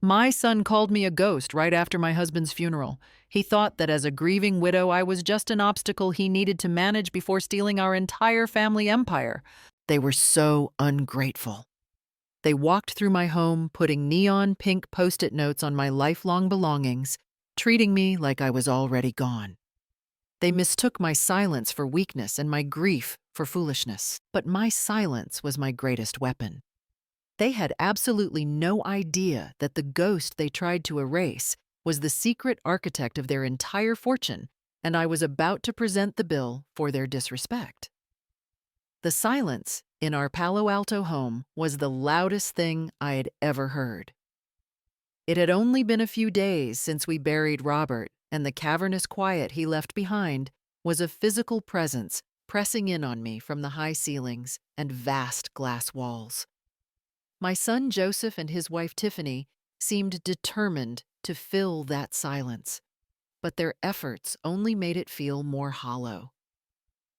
My son called me a ghost right after my husband's funeral. He thought that as a grieving widow, I was just an obstacle he needed to manage before stealing our entire family empire. They were so ungrateful. They walked through my home, putting neon pink post-it notes on my lifelong belongings, treating me like I was already gone. They mistook my silence for weakness and my grief for foolishness. But my silence was my greatest weapon. They had absolutely no idea that the ghost they tried to erase was the secret architect of their entire fortune, and I was about to present the bill for their disrespect. The silence in our Palo Alto home was the loudest thing I had ever heard. It had only been a few days since we buried Robert, and the cavernous quiet he left behind was a physical presence pressing in on me from the high ceilings and vast glass walls. My son Joseph and his wife Tiffany seemed determined to fill that silence, but their efforts only made it feel more hollow.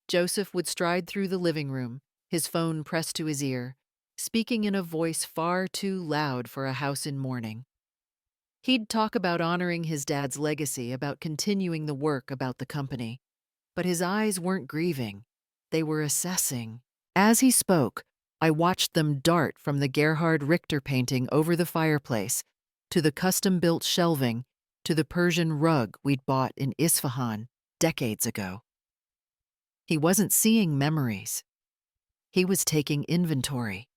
Joseph would stride through the living room, his phone pressed to his ear, speaking in a voice far too loud for a house in mourning. He'd talk about honoring his dad's legacy, about continuing the work about the company. But his eyes weren't grieving, they were assessing. As he spoke, I watched them dart from the Gerhard Richter painting over the fireplace to the custom-built shelving to the Persian rug we'd bought in Isfahan decades ago. He wasn't seeing memories. He was taking inventory.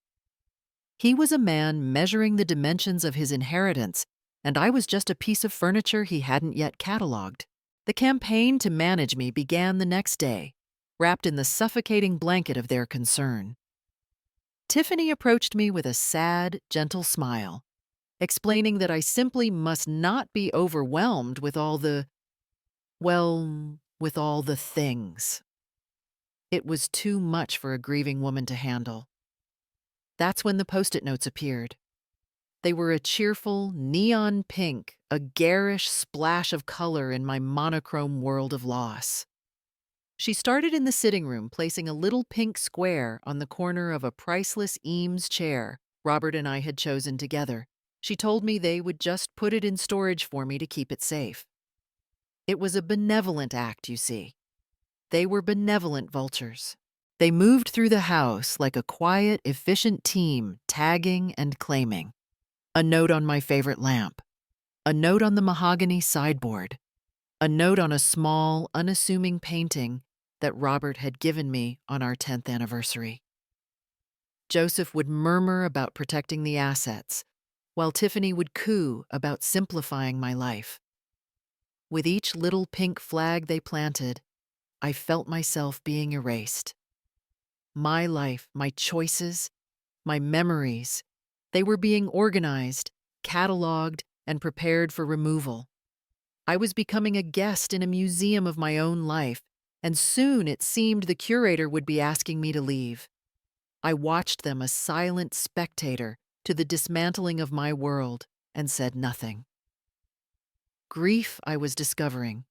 He was a man measuring the dimensions of his inheritance, and I was just a piece of furniture he hadn't yet cataloged. The campaign to manage me began the next day, wrapped in the suffocating blanket of their concern. Tiffany approached me with a sad, gentle smile, explaining that I simply must not be overwhelmed with all the, well, with all the things. It was too much for a grieving woman to handle. That's when the post-it notes appeared. They were a cheerful neon pink, a garish splash of color in my monochrome world of loss. She started in the sitting room, placing a little pink square on the corner of a priceless Eames chair Robert and I had chosen together. She told me they would just put it in storage for me to keep it safe. It was a benevolent act, you see. They were benevolent vultures. They moved through the house like a quiet, efficient team, tagging and claiming. A note on my favorite lamp. A note on the mahogany sideboard. A note on a small, unassuming painting that Robert had given me on our 10th anniversary. Joseph would murmur about protecting the assets, while Tiffany would coo about simplifying my life. With each little pink flag they planted, I felt myself being erased. My life, my choices, my memories, they were being organized, cataloged, and prepared for removal. I was becoming a guest in a museum of my own life, and soon it seemed the curator would be asking me to leave. I watched them, a silent spectator to the dismantling of my world, and said nothing. Grief, I was discovering,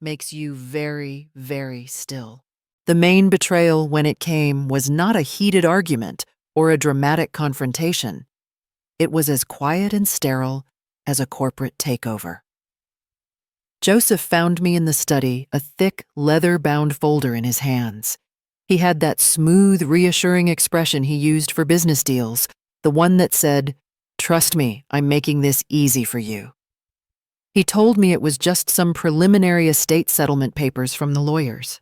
makes you very, very still. The main betrayal, when it came, was not a heated argument or a dramatic confrontation. It was as quiet and sterile as a corporate takeover. Joseph found me in the study, a thick, leather-bound folder in his hands. He had that smooth, reassuring expression he used for business deals, the one that said, "Trust me, I'm making this easy for you." He told me it was just some preliminary estate settlement papers from the lawyers.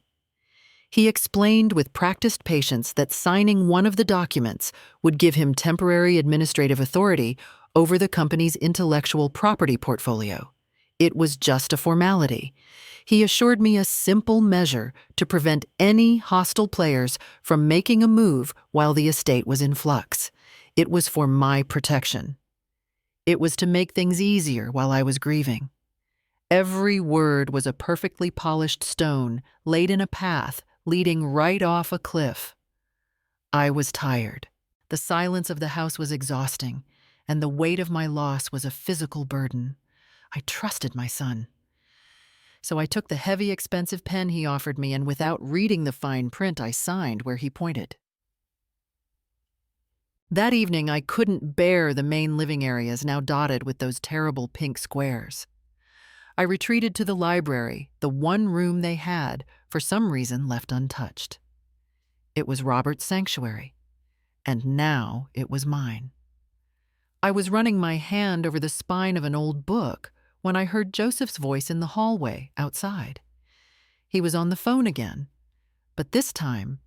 He explained with practiced patience that signing one of the documents would give him temporary administrative authority over the company's intellectual property portfolio. It was just a formality. He assured me a simple measure to prevent any hostile players from making a move while the estate was in flux. It was for my protection. It was to make things easier while I was grieving. Every word was a perfectly polished stone laid in a path leading right off a cliff. I was tired. The silence of the house was exhausting, and the weight of my loss was a physical burden. I trusted my son. So I took the heavy, expensive pen he offered me, and without reading the fine print, I signed where he pointed. That evening, I couldn't bear the main living areas now dotted with those terrible pink squares. I retreated to the library, the one room they had, for some reason, left untouched. It was Robert's sanctuary, and now it was mine. I was running my hand over the spine of an old book when I heard Joseph's voice in the hallway outside. He was on the phone again, but this time,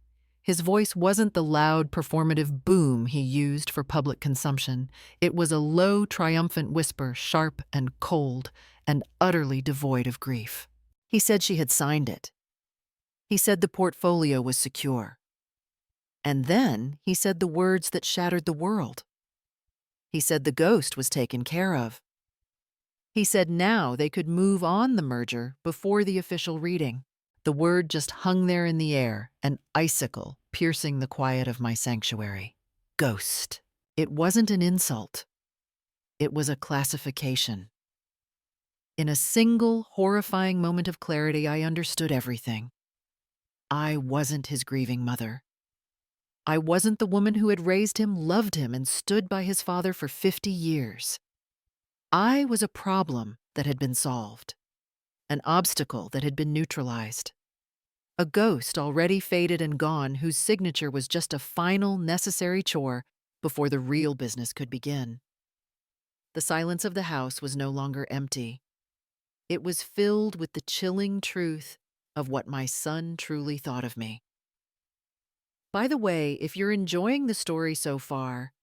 his voice wasn't the loud, performative boom he used for public consumption. It was a low, triumphant whisper, sharp and cold, and utterly devoid of grief. He said she had signed it. He said the portfolio was secure. And then he said the words that shattered the world. He said the ghost was taken care of. He said now they could move on the merger before the official reading. The word just hung there in the air, an icicle piercing the quiet of my sanctuary. Ghost. It wasn't an insult. It was a classification. In a single, horrifying moment of clarity, I understood everything. I wasn't his grieving mother. I wasn't the woman who had raised him, loved him, and stood by his father for 50 years. I was a problem that had been solved, an obstacle that had been neutralized, a ghost already faded and gone whose signature was just a final, necessary chore before the real business could begin. The silence of the house was no longer empty. It was filled with the chilling truth of what my son truly thought of me. By the way, if you're enjoying the story so far,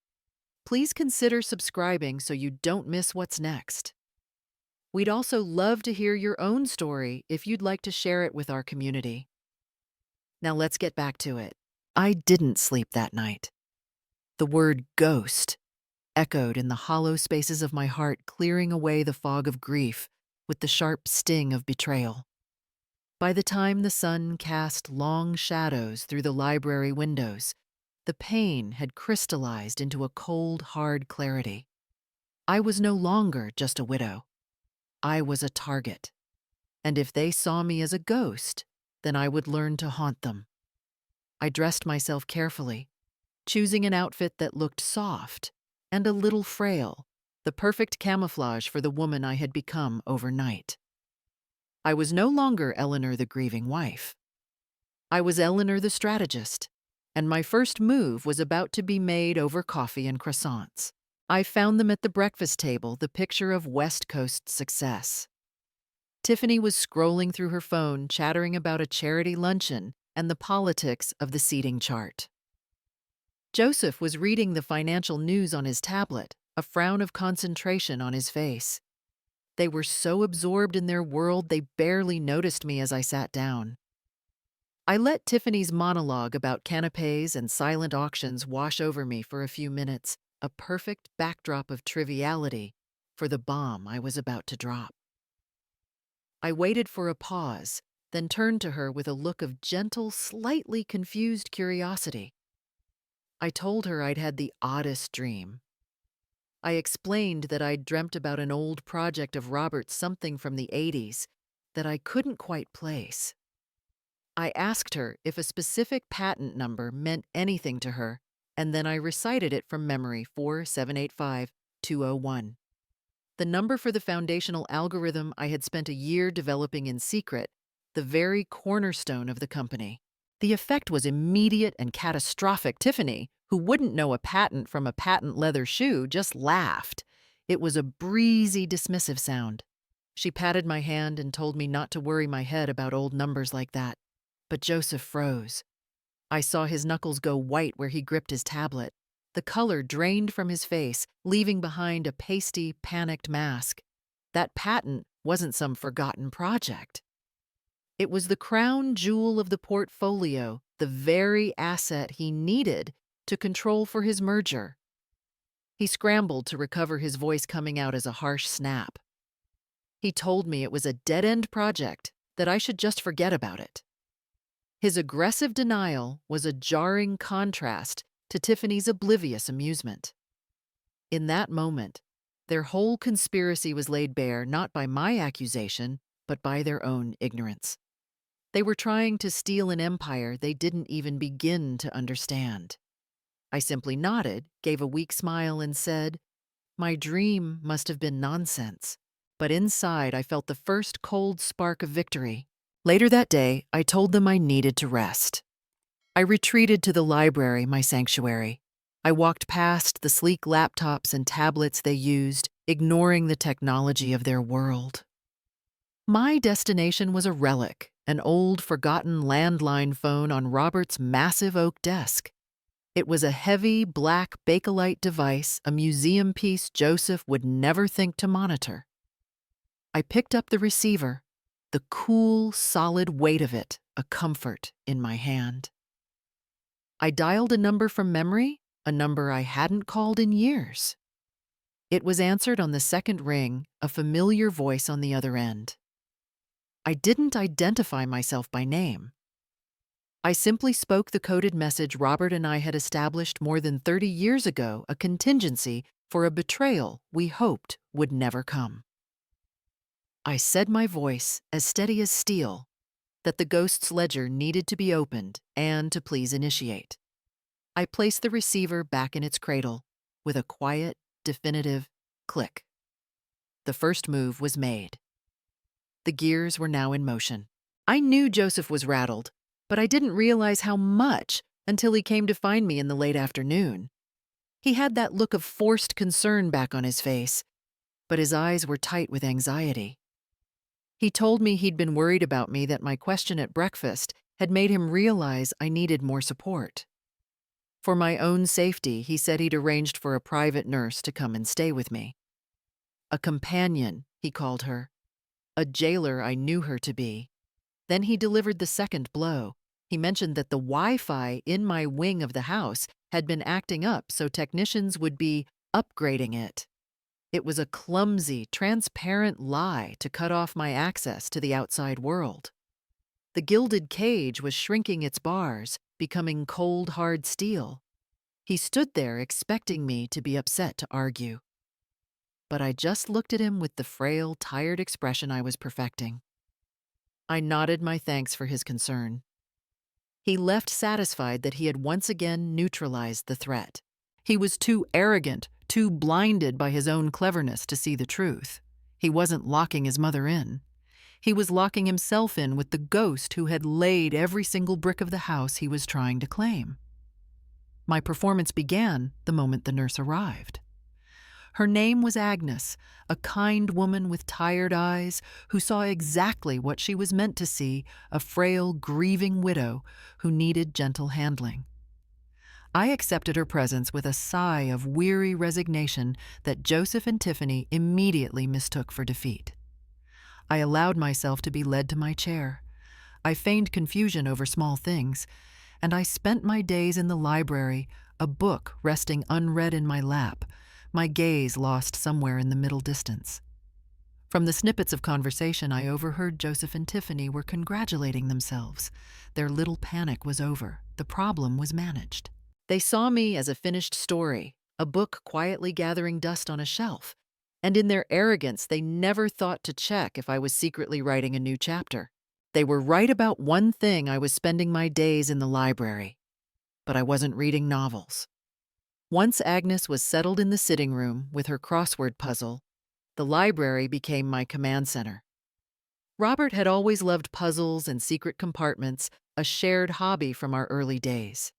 please consider subscribing so you don't miss what's next. We'd also love to hear your own story if you'd like to share it with our community. Now let's get back to it. I didn't sleep that night. The word ghost echoed in the hollow spaces of my heart, clearing away the fog of grief with the sharp sting of betrayal. By the time the sun cast long shadows through the library windows, the pain had crystallized into a cold, hard clarity. I was no longer just a widow. I was a target. And if they saw me as a ghost, then I would learn to haunt them. I dressed myself carefully, choosing an outfit that looked soft and a little frail, the perfect camouflage for the woman I had become overnight. I was no longer Eleanor the grieving wife. I was Eleanor the strategist, and my first move was about to be made over coffee and croissants. I found them at the breakfast table, the picture of West Coast success. Tiffany was scrolling through her phone, chattering about a charity luncheon and the politics of the seating chart. Joseph was reading the financial news on his tablet, a frown of concentration on his face. They were so absorbed in their world they barely noticed me as I sat down. I let Tiffany's monologue about canapés and silent auctions wash over me for a few minutes, a perfect backdrop of triviality for the bomb I was about to drop. I waited for a pause, then turned to her with a look of gentle, slightly confused curiosity. I told her I'd had the oddest dream. I explained that I'd dreamt about an old project of Robert's, something from the 80s, that I couldn't quite place. I asked her if a specific patent number meant anything to her, and then I recited it from memory, 4785201. The number for the foundational algorithm I had spent a year developing in secret, the very cornerstone of the company. The effect was immediate and catastrophic. Tiffany, who wouldn't know a patent from a patent leather shoe, just laughed. It was a breezy, dismissive sound. She patted my hand and told me not to worry my head about old numbers like that. But Joseph froze. I saw his knuckles go white where he gripped his tablet. The color drained from his face, leaving behind a pasty, panicked mask. That patent wasn't some forgotten project. It was the crown jewel of the portfolio, the very asset he needed to control for his merger. He scrambled to recover his voice, coming out as a harsh snap. He told me it was a dead-end project, that I should just forget about it. His aggressive denial was a jarring contrast to Tiffany's oblivious amusement. In that moment, their whole conspiracy was laid bare not by my accusation, but by their own ignorance. They were trying to steal an empire they didn't even begin to understand. I simply nodded, gave a weak smile, and said, "My dream must have been nonsense." But inside, I felt the first cold spark of victory. Later that day, I told them I needed to rest. I retreated to the library, my sanctuary. I walked past the sleek laptops and tablets they used, ignoring the technology of their world. My destination was a relic, an old, forgotten landline phone on Robert's massive oak desk. It was a heavy, black Bakelite device, a museum piece Joseph would never think to monitor. I picked up the receiver, the cool, solid weight of it, a comfort in my hand. I dialed a number from memory, a number I hadn't called in years. It was answered on the second ring, a familiar voice on the other end. I didn't identify myself by name. I simply spoke the coded message Robert and I had established more than 30 years ago, a contingency for a betrayal we hoped would never come. I said, my voice as steady as steel, that the ghost's ledger needed to be opened and to please initiate. I placed the receiver back in its cradle with a quiet, definitive click. The first move was made. The gears were now in motion. I knew Joseph was rattled, but I didn't realize how much until he came to find me in the late afternoon. He had that look of forced concern back on his face, but his eyes were tight with anxiety. He told me he'd been worried about me, that my question at breakfast had made him realize I needed more support. For my own safety, he said he'd arranged for a private nurse to come and stay with me. A companion, he called her. A jailer I knew her to be. Then he delivered the second blow. He mentioned that the Wi-Fi in my wing of the house had been acting up, so technicians would be upgrading it. It was a clumsy, transparent lie to cut off my access to the outside world. The gilded cage was shrinking its bars, becoming cold, hard steel. He stood there expecting me to be upset to argue. But I just looked at him with the frail, tired expression I was perfecting. I nodded my thanks for his concern. He left satisfied that he had once again neutralized the threat. He was too arrogant, too blinded by his own cleverness to see the truth. He wasn't locking his mother in. He was locking himself in with the ghost who had laid every single brick of the house he was trying to claim. My performance began the moment the nurse arrived. Her name was Agnes, a kind woman with tired eyes who saw exactly what she was meant to see, a frail, grieving widow who needed gentle handling. I accepted her presence with a sigh of weary resignation that Joseph and Tiffany immediately mistook for defeat. I allowed myself to be led to my chair. I feigned confusion over small things, and I spent my days in the library, a book resting unread in my lap, my gaze lost somewhere in the middle distance. From the snippets of conversation I overheard, Joseph and Tiffany were congratulating themselves. Their little panic was over. The problem was managed. They saw me as a finished story, a book quietly gathering dust on a shelf, and in their arrogance they never thought to check if I was secretly writing a new chapter. They were right about one thing: I was spending my days in the library. But I wasn't reading novels. Once Agnes was settled in the sitting room with her crossword puzzle, the library became my command center. Robert had always loved puzzles and secret compartments, a shared hobby from our early days.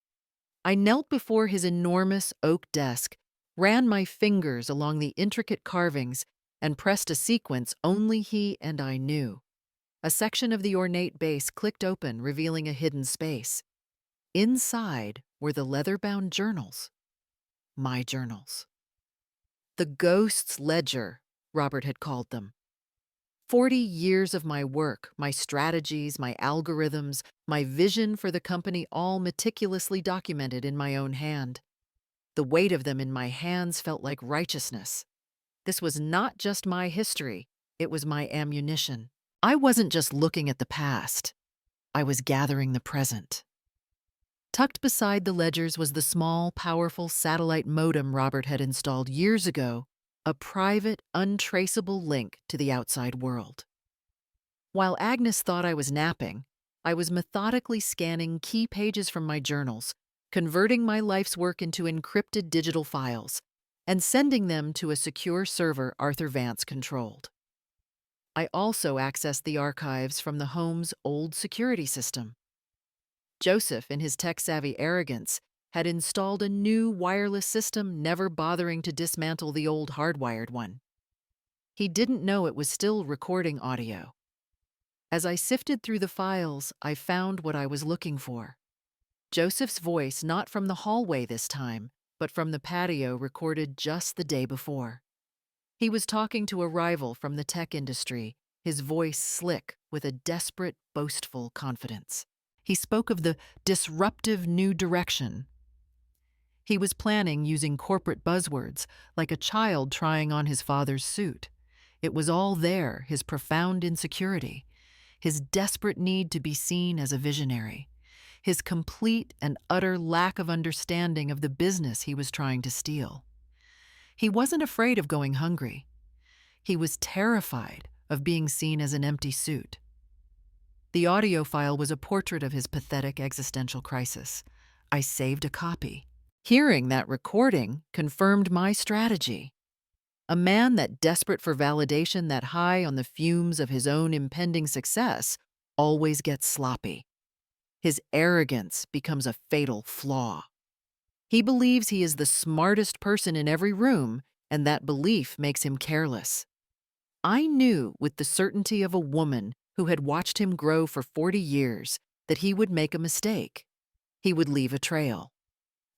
I knelt before his enormous oak desk, ran my fingers along the intricate carvings, and pressed a sequence only he and I knew. A section of the ornate base clicked open, revealing a hidden space. Inside were the leather-bound journals. My journals. The ghost's ledger, Robert had called them. 40 years of my work, my strategies, my algorithms, my vision for the company, all meticulously documented in my own hand. The weight of them in my hands felt like righteousness. This was not just my history, it was my ammunition. I wasn't just looking at the past, I was gathering the present. Tucked beside the ledgers was the small, powerful satellite modem Robert had installed years ago, a private, untraceable link to the outside world. While Agnes thought I was napping, I was methodically scanning key pages from my journals, converting my life's work into encrypted digital files and sending them to a secure server Arthur Vance controlled. I also accessed the archives from the home's old security system. Joseph, in his tech-savvy arrogance, had installed a new wireless system, never bothering to dismantle the old hardwired one. He didn't know it was still recording audio. As I sifted through the files, I found what I was looking for. Joseph's voice, not from the hallway this time, but from the patio recorded just the day before. He was talking to a rival from the tech industry, his voice slick with a desperate, boastful confidence. He spoke of the disruptive new direction he was planning, using corporate buzzwords like a child trying on his father's suit. It was all there, his profound insecurity, his desperate need to be seen as a visionary, his complete and utter lack of understanding of the business he was trying to steal. He wasn't afraid of going hungry. He was terrified of being seen as an empty suit. The audio file was a portrait of his pathetic existential crisis. I saved a copy. Hearing that recording confirmed my strategy. A man that desperate for validation, that high on the fumes of his own impending success, always gets sloppy. His arrogance becomes a fatal flaw. He believes he is the smartest person in every room, and that belief makes him careless. I knew with the certainty of a woman who had watched him grow for 40 years that he would make a mistake. He would leave a trail.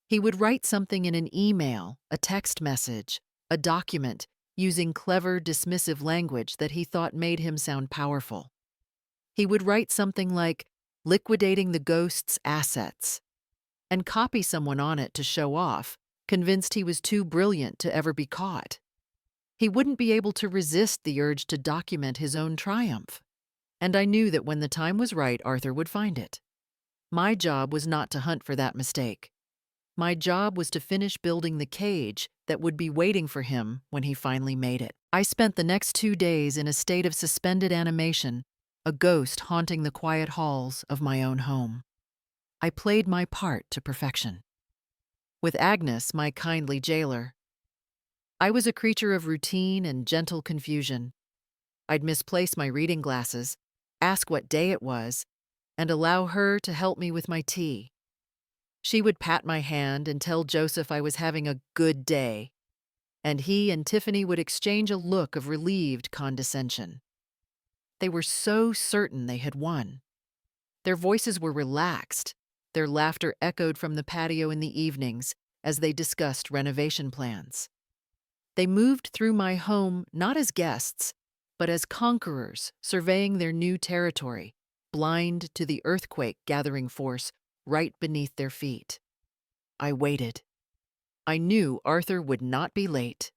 He would write something in an email, a text message, a document, using clever, dismissive language that he thought made him sound powerful. He would write something like, "liquidating the ghost's assets," and copy someone on it to show off, convinced he was too brilliant to ever be caught. He wouldn't be able to resist the urge to document his own triumph. And I knew that when the time was right, Arthur would find it. My job was not to hunt for that mistake. My job was to finish building the cage that would be waiting for him when he finally made it. I spent the next 2 days in a state of suspended animation, a ghost haunting the quiet halls of my own home. I played my part to perfection. With Agnes, my kindly jailer, I was a creature of routine and gentle confusion. I'd misplace my reading glasses, ask what day it was, and allow her to help me with my tea. She would pat my hand and tell Joseph I was having a good day, and he and Tiffany would exchange a look of relieved condescension. They were so certain they had won. Their voices were relaxed. Their laughter echoed from the patio in the evenings as they discussed renovation plans. They moved through my home not as guests, but as conquerors surveying their new territory, blind to the earthquake gathering force right beneath their feet. I waited. I knew Arthur would not be late.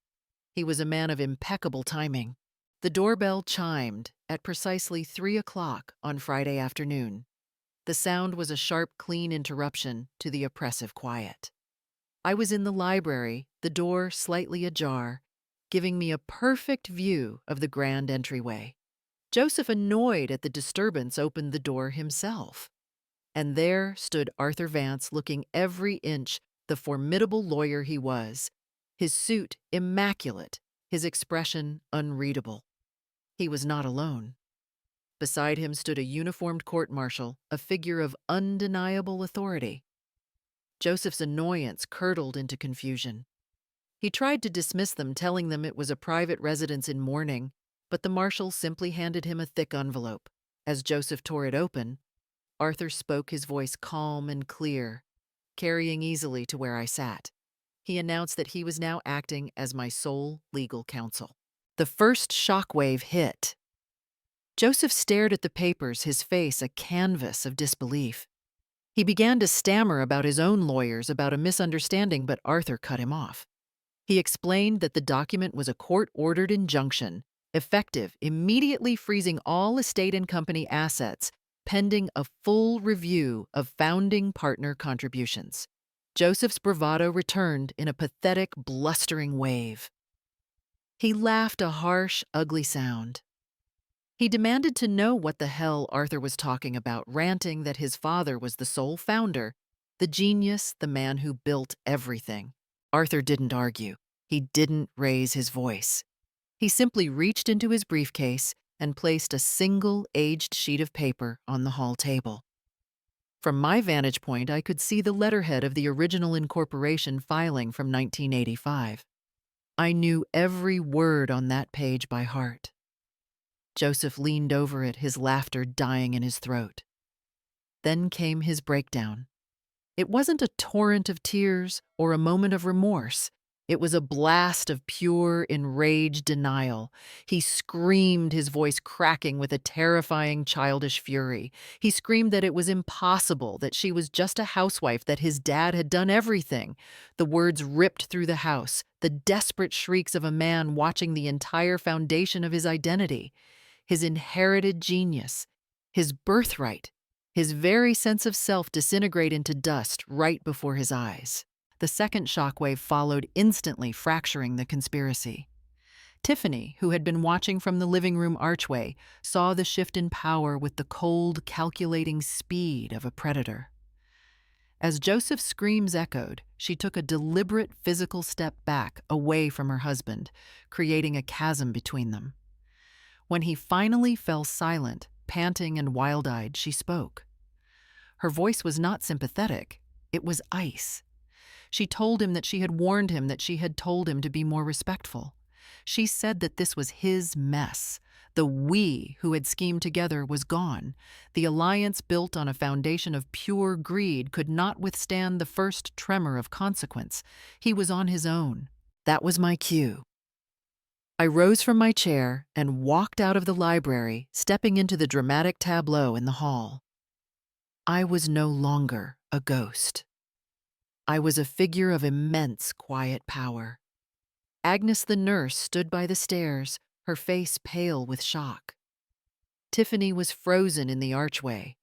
He was a man of impeccable timing. The doorbell chimed at precisely 3 o'clock on Friday afternoon. The sound was a sharp, clean interruption to the oppressive quiet. I was in the library, the door slightly ajar, giving me a perfect view of the grand entryway. Joseph, annoyed at the disturbance, opened the door himself. And there stood Arthur Vance, looking every inch the formidable lawyer he was, his suit immaculate, his expression unreadable. He was not alone. Beside him stood a uniformed court-martial, a figure of undeniable authority. Joseph's annoyance curdled into confusion. He tried to dismiss them, telling them it was a private residence in mourning, but the marshal simply handed him a thick envelope. As Joseph tore it open, Arthur spoke, his voice calm and clear, carrying easily to where I sat. He announced that he was now acting as my sole legal counsel. The first shockwave hit. Joseph stared at the papers, his face a canvas of disbelief. He began to stammer about his own lawyers, about a misunderstanding, but Arthur cut him off. He explained that the document was a court-ordered injunction, effective, immediately freezing all estate and company assets, pending a full review of founding partner contributions. Joseph's bravado returned in a pathetic, blustering wave. He laughed a harsh, ugly sound. He demanded to know what the hell Arthur was talking about, ranting that his father was the sole founder The genius, the man who built everything. Arthur didn't argue. He didn't raise his voice. He simply reached into his briefcase and placed a single aged sheet of paper on the hall table. From my vantage point, I could see the letterhead of the original incorporation filing from 1985. I knew every word on that page by heart. Joseph leaned over it, his laughter dying in his throat. Then came his breakdown. It wasn't a torrent of tears or a moment of remorse. It was a blast of pure, enraged denial. He screamed, his voice cracking with a terrifying, childish fury. He screamed that it was impossible, that she was just a housewife, that his dad had done everything. The words ripped through the house, the desperate shrieks of a man watching the entire foundation of his identity, his inherited genius, his birthright, his very sense of self disintegrate into dust right before his eyes. The second shockwave followed instantly, fracturing the conspiracy. Tiffany, who had been watching from the living room archway, saw the shift in power with the cold, calculating speed of a predator. As Joseph's screams echoed, she took a deliberate physical step back, away from her husband, creating a chasm between them. When he finally fell silent, panting and wild-eyed, she spoke. Her voice was not sympathetic. It was ice. She told him that she had warned him, that she had told him to be more respectful. She said that this was his mess. The we who had schemed together was gone. The alliance built on a foundation of pure greed could not withstand the first tremor of consequence. He was on his own. That was my cue. I rose from my chair and walked out of the library, stepping into the dramatic tableau in the hall. I was no longer a ghost. I was a figure of immense quiet power. Agnes the nurse stood by the stairs, her face pale with shock. Tiffany was frozen in the archway,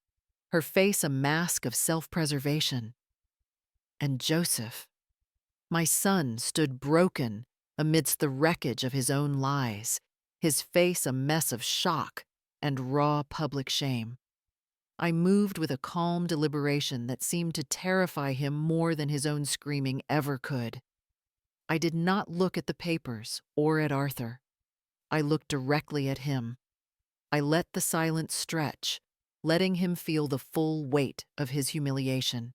her face a mask of self-preservation. And Joseph, my son, stood broken amidst the wreckage of his own lies, his face a mess of shock and raw public shame. I moved with a calm deliberation that seemed to terrify him more than his own screaming ever could. I did not look at the papers or at Arthur. I looked directly at him. I let the silence stretch, letting him feel the full weight of his humiliation.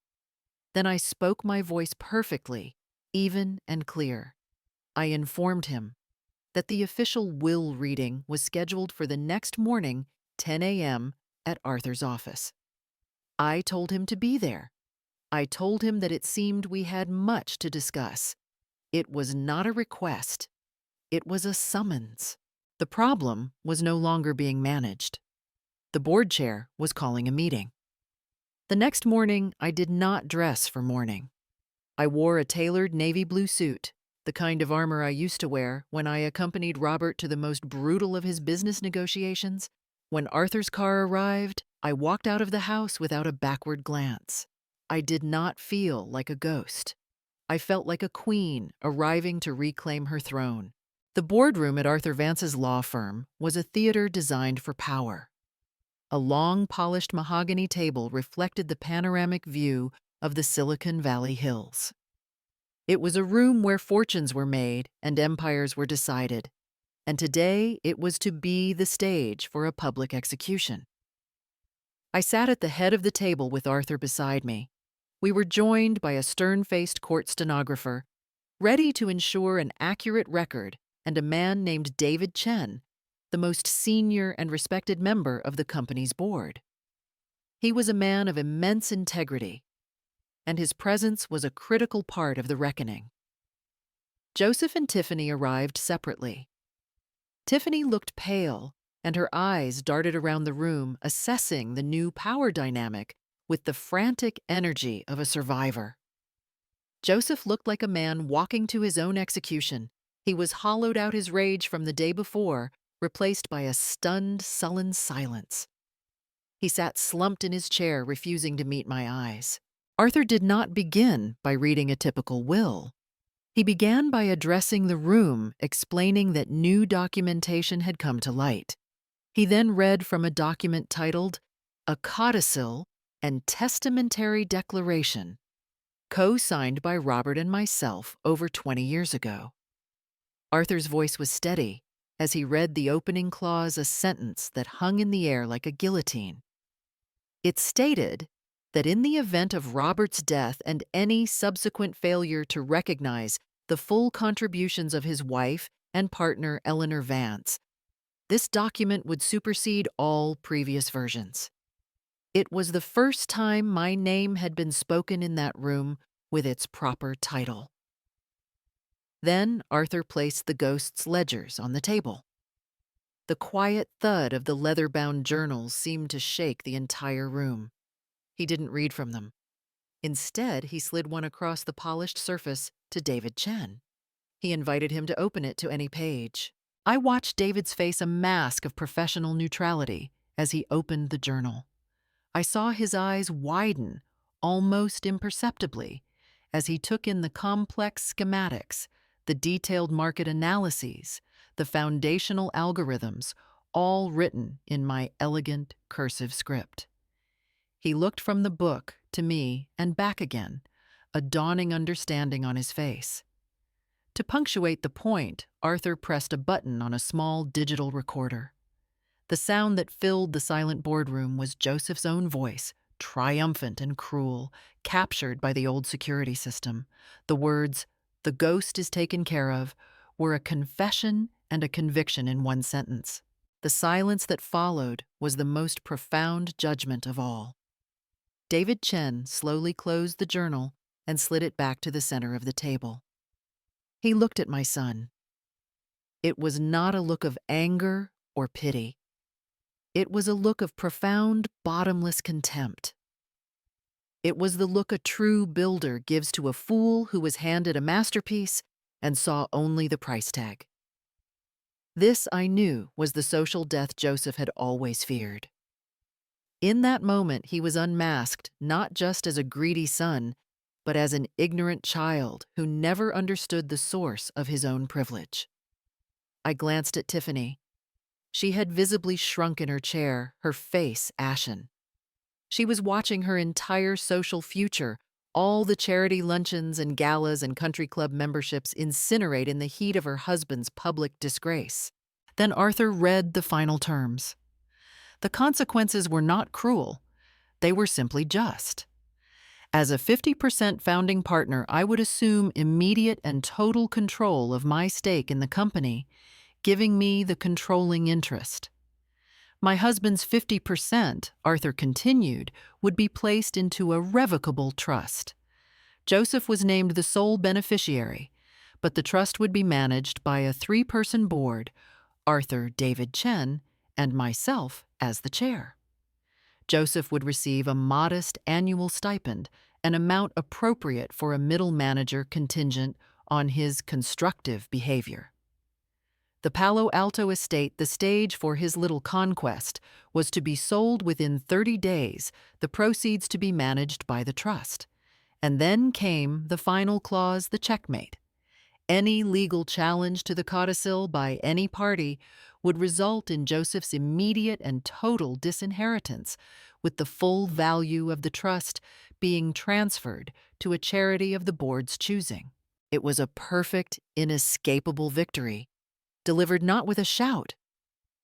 Then I spoke, my voice perfectly, even and clear. I informed him that the official will reading was scheduled for the next morning, 10 a.m., at Arthur's office. I told him to be there. I told him that it seemed we had much to discuss. It was not a request. It was a summons. The problem was no longer being managed. The board chair was calling a meeting. The next morning, I did not dress for mourning. I wore a tailored navy blue suit, the kind of armor I used to wear when I accompanied Robert to the most brutal of his business negotiations. When Arthur's car arrived, I walked out of the house without a backward glance. I did not feel like a ghost. I felt like a queen arriving to reclaim her throne. The boardroom at Arthur Vance's law firm was a theater designed for power. A long, polished mahogany table reflected the panoramic view of the Silicon Valley hills. It was a room where fortunes were made and empires were decided. And today it was to be the stage for a public execution. I sat at the head of the table with Arthur beside me. We were joined by a stern-faced court stenographer, ready to ensure an accurate record, and a man named David Chen, the most senior and respected member of the company's board. He was a man of immense integrity, and his presence was a critical part of the reckoning. Joseph and Tiffany arrived separately. Tiffany looked pale, and her eyes darted around the room, assessing the new power dynamic with the frantic energy of a survivor. Joseph looked like a man walking to his own execution. He was hollowed out his rage from the day before, replaced by a stunned, sullen silence. He sat slumped in his chair, refusing to meet my eyes. Arthur did not begin by reading a typical will. He began by addressing the room, explaining that new documentation had come to light. He then read from a document titled, "A Codicil and Testamentary Declaration," co-signed by Robert and myself over 20 years ago. Arthur's voice was steady as he read the opening clause, a sentence that hung in the air like a guillotine. It stated that in the event of Robert's death and any subsequent failure to recognize the full contributions of his wife and partner Eleanor Vance, this document would supersede all previous versions. It was the first time my name had been spoken in that room with its proper title. Then Arthur placed the ghost's ledgers on the table. The quiet thud of the leather-bound journals seemed to shake the entire room. He didn't read from them. Instead, he slid one across the polished surface to David Chen. He invited him to open it to any page. I watched David's face a mask of professional neutrality as he opened the journal. I saw his eyes widen, almost imperceptibly, as he took in the complex schematics, the detailed market analyses, the foundational algorithms, all written in my elegant cursive script. He looked from the book to me and back again, a dawning understanding on his face. To punctuate the point, Arthur pressed a button on a small digital recorder. The sound that filled the silent boardroom was Joseph's own voice, triumphant and cruel, captured by the old security system. The words, "The ghost is taken care of," were a confession and a conviction in one sentence. The silence that followed was the most profound judgment of all. David Chen slowly closed the journal and slid it back to the center of the table. He looked at my son. It was not a look of anger or pity. It was a look of profound, bottomless contempt. It was the look a true builder gives to a fool who was handed a masterpiece and saw only the price tag. This, I knew, was the social death Joseph had always feared. In that moment, he was unmasked not just as a greedy son, but as an ignorant child who never understood the source of his own privilege. I glanced at Tiffany. She had visibly shrunk in her chair, her face ashen. She was watching her entire social future, all the charity luncheons and galas and country club memberships, incinerate in the heat of her husband's public disgrace. Then Arthur read the final terms. The consequences were not cruel. They were simply just. As a 50% founding partner, I would assume immediate and total control of my stake in the company, giving me the controlling interest. My husband's 50%, Arthur continued, would be placed into a revocable trust. Joseph was named the sole beneficiary, but the trust would be managed by a 3-person board, Arthur, David Chen, and myself as the chair. Joseph would receive a modest annual stipend, an amount appropriate for a middle manager contingent on his constructive behavior. The Palo Alto estate, the stage for his little conquest, was to be sold within 30 days, the proceeds to be managed by the trust. And then came the final clause, the checkmate. Any legal challenge to the codicil by any party would result in Joseph's immediate and total disinheritance, with the full value of the trust being transferred to a charity of the board's choosing. It was a perfect, inescapable victory, delivered not with a shout,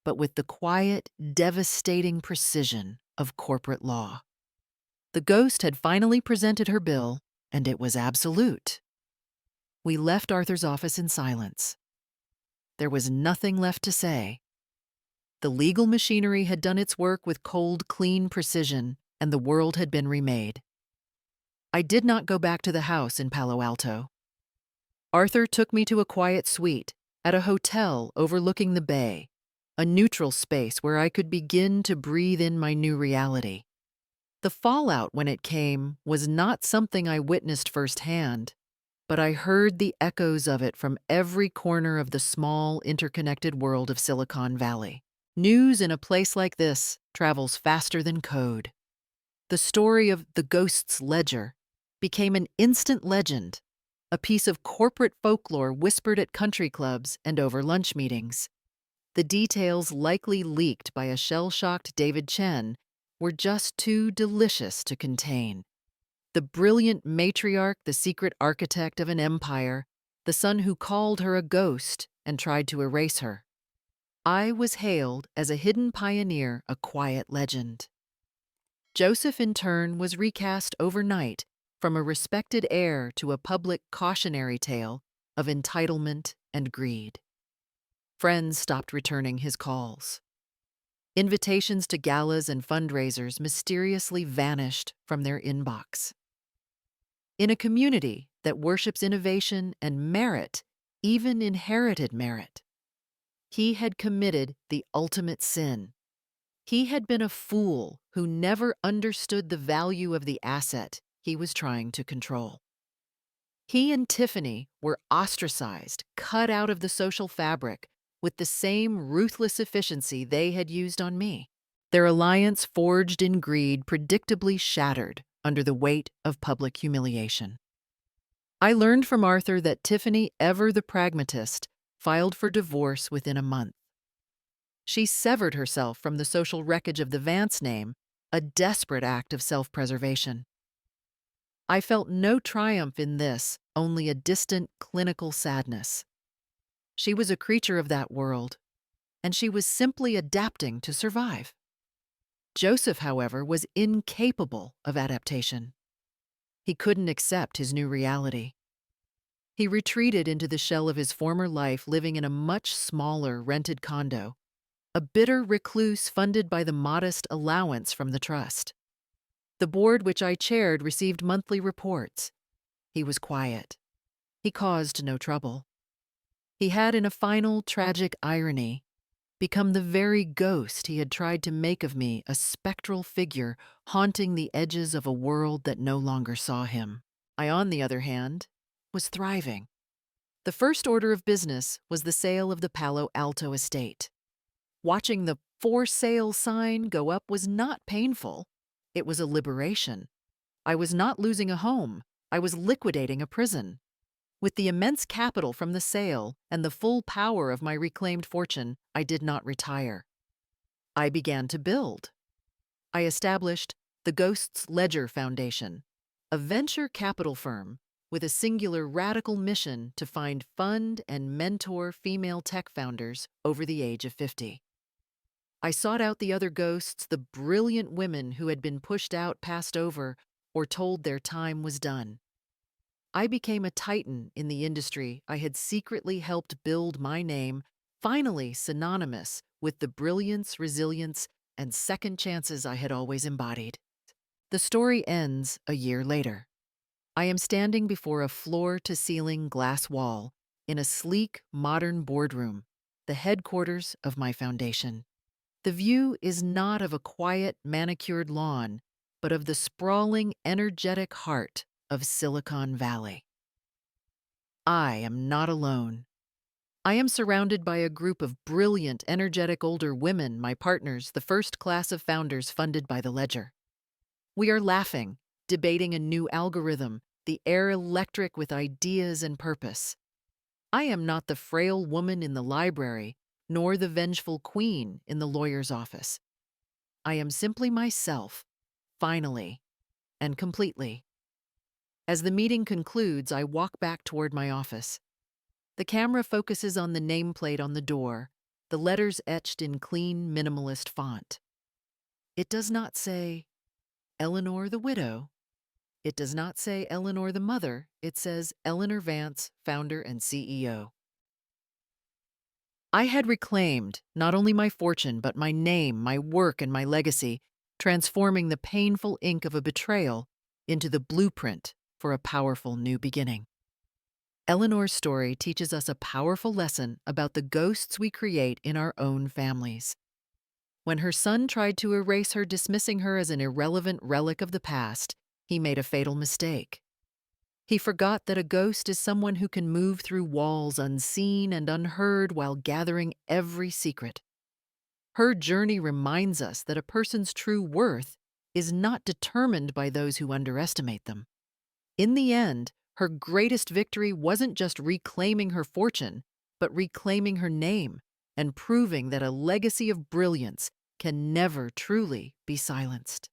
but with the quiet, devastating precision of corporate law. The ghost had finally presented her bill, and it was absolute. We left Arthur's office in silence. There was nothing left to say. The legal machinery had done its work with cold, clean precision, and the world had been remade. I did not go back to the house in Palo Alto. Arthur took me to a quiet suite at a hotel overlooking the bay, a neutral space where I could begin to breathe in my new reality. The fallout, when it came, was not something I witnessed firsthand, but I heard the echoes of it from every corner of the small, interconnected world of Silicon Valley. News in a place like this travels faster than code. The story of the ghost's ledger became an instant legend, a piece of corporate folklore whispered at country clubs and over lunch meetings. The details, likely leaked by a shell-shocked David Chen, were just too delicious to contain. The brilliant matriarch, the secret architect of an empire, the son who called her a ghost and tried to erase her. I was hailed as a hidden pioneer, a quiet legend. Joseph, in turn, was recast overnight from a respected heir to a public cautionary tale of entitlement and greed. Friends stopped returning his calls. Invitations to galas and fundraisers mysteriously vanished from their inbox. In a community that worships innovation and merit, even inherited merit, he had committed the ultimate sin. He had been a fool who never understood the value of the asset he was trying to control. He and Tiffany were ostracized, cut out of the social fabric, with the same ruthless efficiency they had used on me. Their alliance, forged in greed, predictably shattered under the weight of public humiliation. I learned from Arthur that Tiffany, ever the pragmatist, filed for divorce within a month. She severed herself from the social wreckage of the Vance name, a desperate act of self-preservation. I felt no triumph in this, only a distant clinical sadness. She was a creature of that world, and she was simply adapting to survive. Joseph, however, was incapable of adaptation. He couldn't accept his new reality. He retreated into the shell of his former life, living in a much smaller rented condo, a bitter recluse funded by the modest allowance from the trust. The board which I chaired received monthly reports. He was quiet. He caused no trouble. He had, in a final tragic irony, become the very ghost he had tried to make of me, a spectral figure haunting the edges of a world that no longer saw him. I, on the other hand, was thriving. The first order of business was the sale of the Palo Alto estate. Watching the "for sale" sign go up was not painful. It was a liberation. I was not losing a home. I was liquidating a prison. With the immense capital from the sale and the full power of my reclaimed fortune, I did not retire. I began to build. I established the Ghosts Ledger Foundation, a venture capital firm with a singular radical mission to find, fund, and mentor female tech founders over the age of 50. I sought out the other ghosts, the brilliant women who had been pushed out, passed over, or told their time was done. I became a titan in the industry I had secretly helped build my name, finally synonymous with the brilliance, resilience, and second chances I had always embodied. The story ends a year later. I am standing before a floor-to-ceiling glass wall in a sleek, modern boardroom, the headquarters of my foundation. The view is not of a quiet, manicured lawn, but of the sprawling, energetic heart of Silicon Valley. I am not alone. I am surrounded by a group of brilliant, energetic older women, my partners, the first class of founders funded by the Ledger. We are laughing, debating a new algorithm, the air electric with ideas and purpose. I am not the frail woman in the library, nor the vengeful queen in the lawyer's office. I am simply myself, finally and completely. As the meeting concludes, I walk back toward my office. The camera focuses on the nameplate on the door, the letters etched in clean, minimalist font. It does not say Eleanor the widow. It does not say Eleanor the mother. It says Eleanor Vance, founder and CEO. I had reclaimed not only my fortune, but my name, my work, and my legacy, transforming the painful ink of a betrayal into the blueprint for a powerful new beginning. Eleanor's story teaches us a powerful lesson about the ghosts we create in our own families. When her son tried to erase her, dismissing her as an irrelevant relic of the past, he made a fatal mistake. He forgot that a ghost is someone who can move through walls unseen and unheard while gathering every secret. Her journey reminds us that a person's true worth is not determined by those who underestimate them. In the end, her greatest victory wasn't just reclaiming her fortune, but reclaiming her name and proving that a legacy of brilliance can never truly be silenced.